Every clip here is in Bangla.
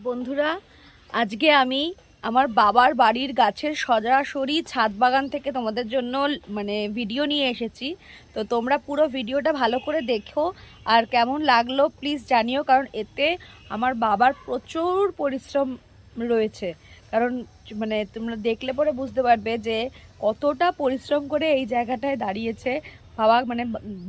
বন্ধুরা, আজকে আমি আমার বাবার বাড়ির গাছের সরাসরি ছাদ বাগান থেকে তোমাদের জন্য ভিডিও নিয়ে এসেছি। তো তোমরা পুরো ভিডিওটা ভালো করে দেখো আর কেমন লাগলো প্লিজ জানিও, কারণ এতে আমার বাবার প্রচুর পরিশ্রম রয়েছে। কারণ তোমরা দেখলে পরে বুঝতে পারবে যে কতটা পরিশ্রম করে এই জায়গাটায় দাঁড়িয়েছে বাবা।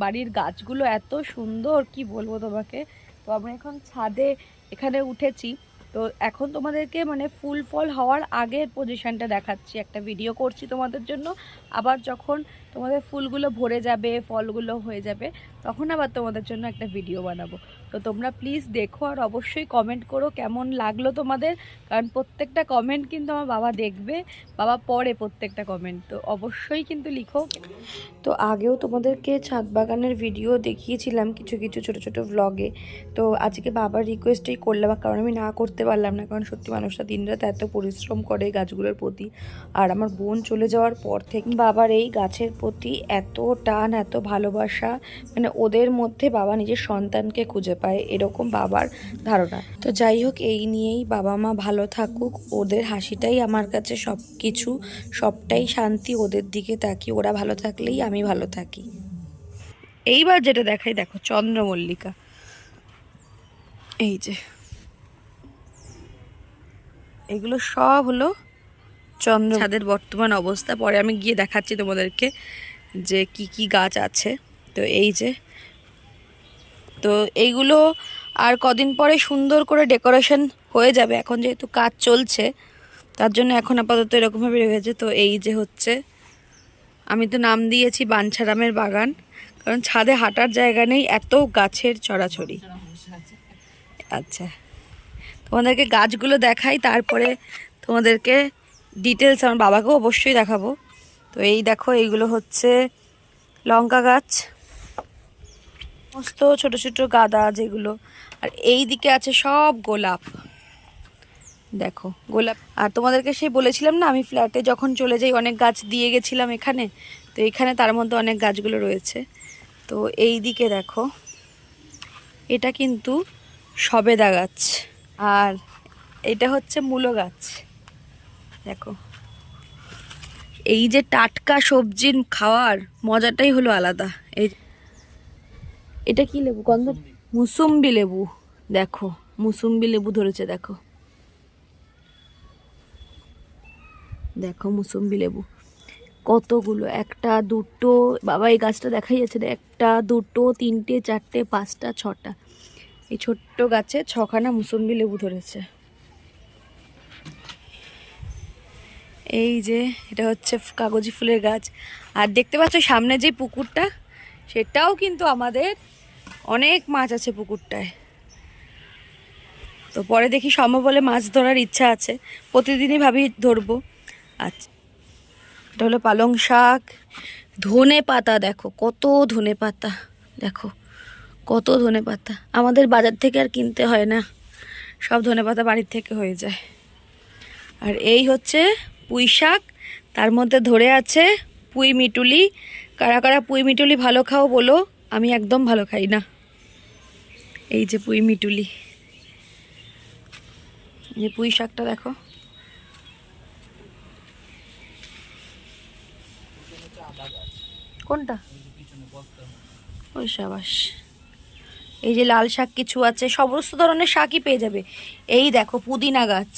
বাড়ির গাছগুলো এত সুন্দর, কি বলবো তোমাকে। তো আমরা এখন ছাদে এখানে উঠেছি। তো এখন তোমাদেরকে ফুল ফল হওয়ার আগের পজিশনটা দেখাচ্ছি, একটা ভিডিও করছি তোমাদের জন্য। আবার যখন তোমাদের ফুলগুলো ভরে যাবে, ফলগুলো হয়ে যাবে, তখন আবার তোমাদের জন্য একটা ভিডিও বানাবো। তো তোমরা প্লিজ দেখো আর অবশ্যই কমেন্ট করো কেমন লাগলো তোমাদের, কারণ প্রত্যেকটা কমেন্ট কিন্তু আমার বাবা দেখবে, বাবা পড়ে প্রত্যেকটা কমেন্ট, তো অবশ্যই কিন্তু লিখো। তো আগেও তোমাদেরকে ছাদ বাগানের ভিডিও দেখিয়েছিলাম কিছু কিছু ছোট ছোট ভ্লগে। তো আজকে বাবার রিকোয়েস্টেই করলাম, কারণ আমি না করতে পারলাম না, কারণ সত্যি মানুষটা দিনরাত এত পরিশ্রম করে গাছগুলোর প্রতি। আর আমার বোন চলে যাওয়ার পর থেকে বাবার এই গাছের প্রতি এত টান, এত ভালোবাসা, ওদের মধ্যে বাবা নিজের সন্তানকে খুঁজে পায়, এরকম বাবার ধারণা। তো যাই হোক, এই নিয়েই বাবা মা ভালো থাকুক, ওদের হাসিটাই আমার কাছে সব কিছু, সবটাই শান্তি। ওদের দিকে তাকি, ওরা ভালো থাকলেই আমি ভালো থাকি। এইবার যেটা দেখাই, দেখো চন্দ্রমল্লিকা, এই যে এগুলো সব হলো ছাদের বর্তমান অবস্থা। পরে আমি গিয়ে দেখাচ্ছি তোমাদেরকে যে কি কি গাছ আছে। তো এই যে, তো এইগুলো আর কদিন পরে সুন্দর করে ডেকোরেশন হয়ে যাবে। এখন যেহেতু কাজ চলছে, তার জন্য এখন আপাতত এরকমভাবে রেখেছে। তো এই যে হচ্ছে, আমি তো নাম দিয়েছি বাঞ্ছারামের বাগান, কারণ ছাদে হাঁটার জায়গা নেই, এত গাছের ছড়াছড়ি। আচ্ছা, তোমাদেরকে গাছগুলো দেখাই, তারপরে তোমাদেরকে ডিটেলস আমার বাবাকেও অবশ্যই দেখাবো। তো এই দেখো, এইগুলো হচ্ছে লঙ্কা গাছ, সমস্ত ছোট ছোট গাঁদা যেগুলো। আর এই দিকে আছে সব গোলাপ, দেখো গোলাপ। আর তোমাদেরকে সেই বলেছিলাম না, আমি ফ্ল্যাটে যখন চলে যাই অনেক গাছ দিয়ে গেছিলাম এখানে, তো এখানে তার মধ্যে অনেক গাছগুলো রয়েছে। তো এই দিকে দেখো, এটা কিন্তু সবেদা গাছ, আর এটা হচ্ছে মূলো গাছ। দেখো, এই যে টাটকা সবজির খাওয়ার মজাটাই হলো আলাদা। এই এটা কি লেবু, গন্ধ, মুসুম্বি লেবু। দেখো মুসুম্বি লেবু ধরেছে, দেখো দেখো মুসুম্বি লেবু কতগুলো, একটা দুটো, বাবা এই গাছটা দেখাই যাচ্ছে, একটা দুটো তিনটে চারটে পাঁচটা ছটা, এই ছোট্ট গাছে 6খানা মুসুম্বি লেবু ধরেছে। এই যে এটা হচ্ছে কাগজি ফুলের গাছ। আর দেখতে পাচ্ছ সামনে যে পুকুরটা, সেটাও কিন্তু আমাদের অনেক মাছ আছে পুকুরটায়। তো পরে দেখি সম্ভব হলে মাছ ধরার ইচ্ছা আছে, প্রতিদিনই ভাবি ধরবো। আচ্ছা, এটা হলো পালং শাক, ধনে পাতা, দেখো কত ধনে পাতা, দেখো কত ধনে পাতা। আমাদের বাজার থেকে আর কিনতে হয় না, সব ধনে পাতা বাড়ির থেকে হয়ে যায়। আর এই হচ্ছে পুঁই শাক, তার মধ্যে ধরে আছে পুঁই মিটুলি। কারা কারা পুঁই মিটুলি ভালো খাও বলো, আমি একদম ভালো খাই না। এই যে পুঁই মিটুলি, যে পুঁই শাকটা দেখো, কোনটা, ওই সাবাস। এই যে লাল শাক কিছু আছে, সমস্ত ধরনের শাকই পেয়ে যাবে। এই দেখো পুদিনা গাছ,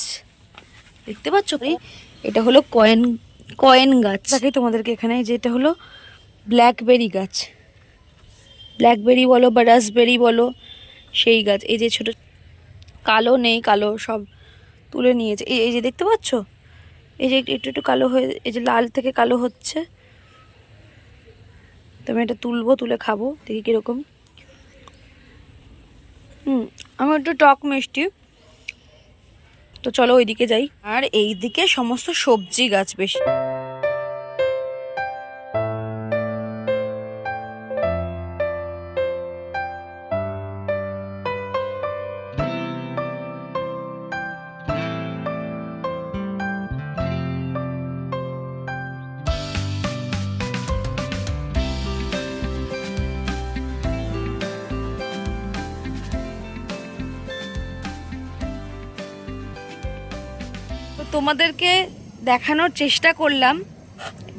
দেখতে পাচ্ছ? এটা হলো কয়েন কয়েন গাছ, তাকে তোমাদেরকে এখানে, যে এটা হলো ব্ল্যাকবেরি গাছ, ব্ল্যাকবেরি বলো বা রাসবেরি বলো, সেই গাছ। এই যে ছোট, কালো নেই, কালো সব তুলে নিয়েছে। এই যে দেখতে পাচ্ছ, এই যে একটু একটু কালো হয়ে, এই যে লাল থেকে কালো হচ্ছে। তো আমি এটা তুলবো, তুলে খাবো, দেখি কিরকম। আমার একটু টক মিষ্টি। তো চলো ওইদিকে যাই। আর এই দিকে সমস্ত সবজি গাছ বেশি। তোমাদেরকে দেখানোর চেষ্টা করলাম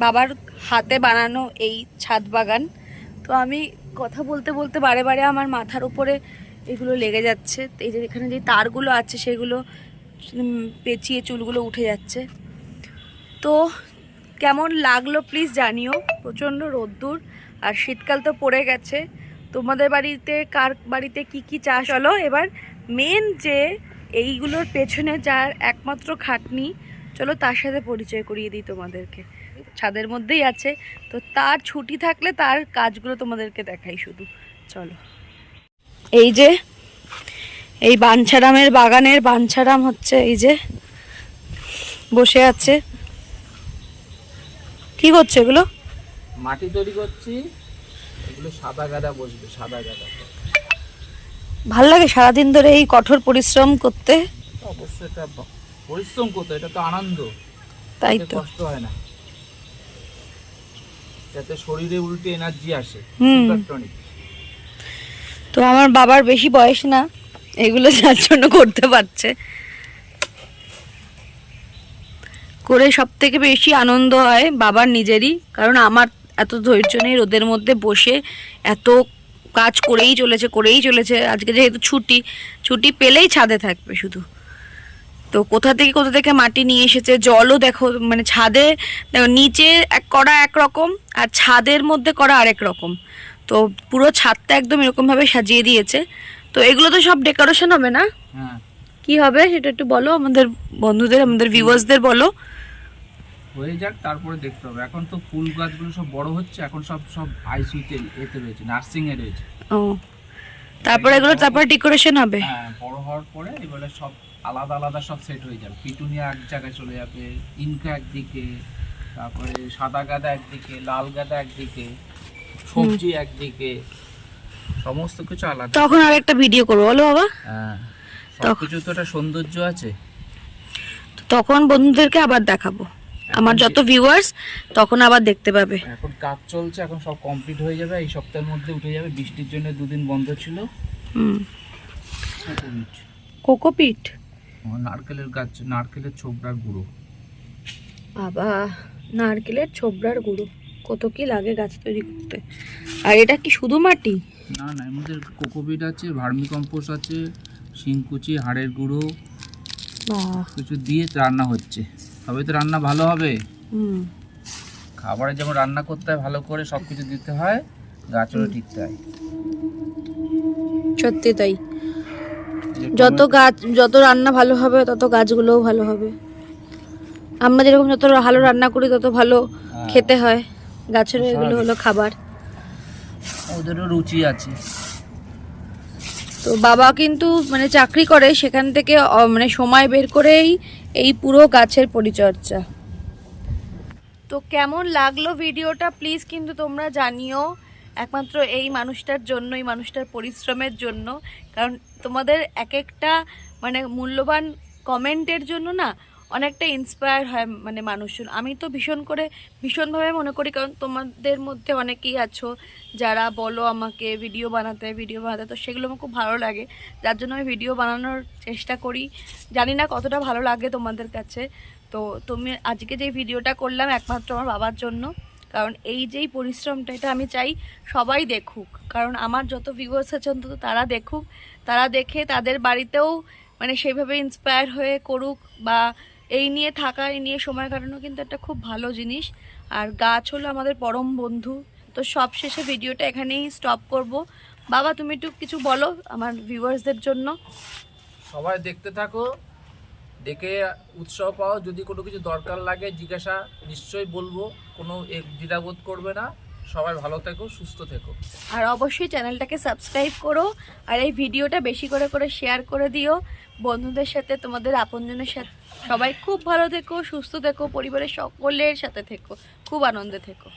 বাবার হাতে বানানো এই ছাদ বাগান। তো আমি কথা বলতে বলতে বারে বারে আমার মাথার উপরে এগুলো লেগে যাচ্ছে, এই যে এখানে যে তারগুলো আছে সেগুলো পেঁচিয়ে চুলগুলো উঠে যাচ্ছে। তো কেমন লাগলো প্লিজ জানিও। প্রচণ্ড রোদ্দুর আর শীতকাল তো পড়ে গেছে। তোমাদের বাড়িতে কার বাড়িতে কি কি চাষ হলো? এবার মেন যে এইগুলোর পেছনে যার একমাত্র খাটনি, চলো তার সাথে পরিচয় করিয়ে দিই তোমাদেরকে। ছাদের মধ্যেই আছে, তো তার ছুটি থাকলে তার কাজগুলো তোমাদেরকে দেখাই শুধু। চলো, এই যে এই বাঞ্ছারামের বাগানের বাঞ্ছারাম হচ্ছে এই যে বসে আছে। কি করছে এগুলো? মাটি তৈরি করছি, এগুলো সাদা গাদা বসবে, সাদা গাদা। ভাল লাগে সারাদিন ধরে এই কঠোর পরিশ্রম করতে? অবশ্যই এটা পরিশ্রম করতে, এটা তো আনন্দ, তাই তো, কষ্ট হয় না, যাতে শরীরে উল্টে এনার্জি আসে। তো আমার বাবার বেশি বয়স না, এগুলো যার জন্য করতে পারছে। করে সব থেকে বেশি আনন্দ হয় বাবার নিজেরই, কারণ আমার এত ধৈর্য নেই রোদের মধ্যে বসে এত কাজ করেই চলেছে। আজকে যেহেতু ছুটি পেলেই ছাদে থাকবে শুধু। তো কোথা থেকে মাটি নিয়ে এসেছে, জলও দেখো, মানে ছাদে দেখো নিচে করা একরকম আর ছাদের মধ্যে করা আরেক রকম। তো পুরো ছাদটা একদম এরকমভাবে সাজিয়ে দিয়েছে। তো এগুলো তো সব ডেকোরেশন হবে না? কি হবে সেটা একটু বলো আমাদের বন্ধুদের, আমাদের ভিউয়ার্সদের বলো। হয়ে যাক, তারপরে দেখতে হবে। এখন তো ফুল গাছগুলো সব বড় হচ্ছে, এখন সব আইসিইউতে এতে রয়েছে, নার্সিং এ রয়েছে। ও, তারপরে এগুলো তারপর ডেকোরেশন হবে? হ্যাঁ, বড় হওয়ার পরে এবারে সব আলাদা আলাদা সব সেট হয়ে যাবে। পিটুনিয়া এক জায়গায় চলে যাবে, ইনকা একদিকে, তারপরে সাদা গাঁদা একদিকে, লাল গাঁদা একদিকে, সবজি একদিকে, সমস্ত কিছু আলাদা। তখন আর একটা ভিডিও করবো বলো বাবা। হ্যাঁ, সবকিছু তো একটা সৌন্দর্য আছে। তখন বন্ধুদেরকে আবার দেখাবো, আমার যত ভিউয়ার্স তখন আবার দেখতে পাবে। এখন কাজ চলছে, এখন সব কমপ্লিট হয়ে যাবে, এই সপ্তাহের মধ্যে উঠে যাবে। বৃষ্টির জন্য 2 দিন বন্ধ ছিল। কোকোপিট, নারকেলের গাছ, নারকেলের ছোবড়ার গুঁড়ো। বাবা, নারকেলের ছোবড়ার গুঁড়ো কত কি লাগে গাছ তৈরি করতে। আর এটা কি শুধু মাটি? না, এর মধ্যে কোকোপিট আছে, ভার্মি কম্পোস্ট আছে, শিংকুচি, হাড়ের গুঁড়ো, কিছু দিয়ে রান্না হচ্ছে। তবে তো রান্না ভালো হবে। খাবারে যেমন রান্না করতে হয় ভালো করে, সবকিছু দিতে হয়, গাছও ঠিক তাই। সত্যি তাই, যত রান্না ভালো হবে তত গাছগুলোও ভালো হবে। আমরা যেরকম যত ভালো রান্না করি তত ভালো খেতে হয়। গাছের এগুলো হলো খাবার, ওদেরও রুচি আছে। তো বাবা কিন্তু মানে চাকরি করে, সেখান থেকে মানে সময় বের করেই এই পুরো গাছের পরিচর্যা। তো কেমন লাগলো ভিডিওটা প্লিজ কিন্তু তোমরা জানিও, একমাত্র এই মানুষটার জন্য, এই মানুষটার পরিশ্রমের জন্য। কারণ তোমাদের এক একটা মানে মূল্যবান কমেন্টের জন্য না অনেকটা ইন্সপায়ার হয় মানে মানুষজন। আমি তো ভীষণভাবে মনে করি, কারণ তোমাদের মধ্যে অনেকেই আছো যারা বলো আমাকে ভিডিও বানাতে, তো সেগুলো আমার খুব ভালো লাগে, যার জন্য আমি ভিডিও বানানোর চেষ্টা করি। জানি না কতটা ভালো লাগে তোমাদের কাছে। তো তুমি আজকে যে ভিডিওটা করলাম একমাত্র আমার বাবার জন্য, কারণ এই যেই পরিশ্রমটা এটা আমি চাই সবাই দেখুক। কারণ আমার যত ভিউয়ার্স আছে অন্তত তারা দেখুক, তারা দেখে তাদের বাড়িতেও মানে সেইভাবে ইন্সপায়ার হয়ে করুক, বা এই নিয়ে থাকা, এই নিয়ে সময় কাটানো কিন্তু একটা খুব ভালো জিনিস। আর গাছ হলো আমাদের পরম বন্ধু। তো সব শেষে ভিডিওটা এখানেই স্টপ করব। বাবা তুমি একটু কিছু বলো আমার ভিউয়ার্সদের জন্য। সবাই দেখতে থাকো, দেখে উৎসাহ পাও। যদি কোনো কিছু দরকার লাগে জিজ্ঞাসা নিশ্চয়ই বলবো, কোনো দ্বিধাবোধ করবে না। সবাই ভালো থেকো, সুস্থ থেকো, আর অবশ্যই চ্যানেলটাকে সাবস্ক্রাইব করো। আর এই ভিডিওটা বেশি করে শেয়ার করে দিও বন্ধুদের সাথে, তোমাদের আপনজনের সাথে। সবাই খুব ভালো থেকো, সুস্থ থেকো, পরিবারের সকলের সাথে থেকো, খুব আনন্দে থেকো।